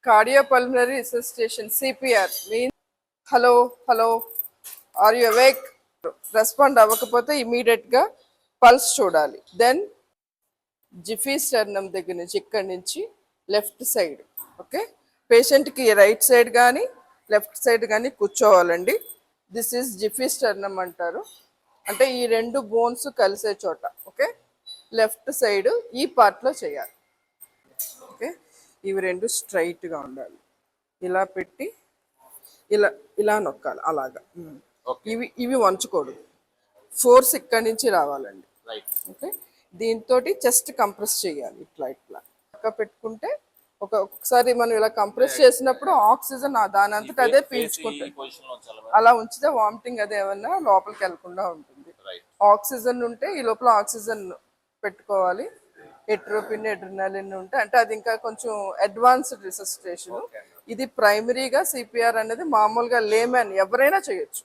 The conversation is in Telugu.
Cardiopulmonary resuscitation, CPR means hello, hello, are you awake? Respond అవ్వకపోతే ఇమీడియట్గా పల్స్ చూడాలి. దెన్ జిఫీ స్టర్నమ్ దగ్గర నుంచి ఇక్కడి నుంచి లెఫ్ట్ సైడ్, ఓకే, పేషెంట్కి రైట్ సైడ్ కానీ లెఫ్ట్ సైడ్ కానీ కూర్చోవాలండి. దిస్ ఈజ్ జిఫీ స్టర్నమ్ అంటారు, అంటే ఈ రెండు బోన్స్ కలిసే చోట, ఓకే, లెఫ్ట్ సైడ్ ఈ పార్ట్లో చేయాలి. ఓకే, ఇవి రెండు స్ట్రైట్గా ఉండాలి. ఇలా పెట్టి ఇలా ఇలా నొక్కాలి అలాగా. ఇవి ఇవి వంచకూడదు, ఫోర్స్ ఇక్కడి నుంచి రావాలండి. ఓకే, దీంతో చెస్ట్ కంప్రెస్ చేయాలి ఇట్లా ఇట్లా పక్క పెట్టుకుంటే ఒక్కొక్కసారి మనం ఇలా కంప్రెస్ చేసినప్పుడు ఆక్సిజన్ దాని అంతటా అదే పీల్చుకుంటుంది. అలా ఉంచితే వామిటింగ్ అదే ఏమన్నా లోపలికి వెళ్లకుండా ఉంటుంది. ఆక్సిజన్ ఉంటే ఈ లోపల ఆక్సిజన్ పెట్టుకోవాలి. ఎట్రోపిన్, ఎడ్రినాలిన్ ఉంటే అంటే అది ఇంకా కొంచెం అడ్వాన్స్డ్ రిసస్టేషన్. ఇది ప్రైమరీగా సిపిఆర్ అనేది మామూలుగా లేమన్ ఎవరైనా చేయొచ్చు.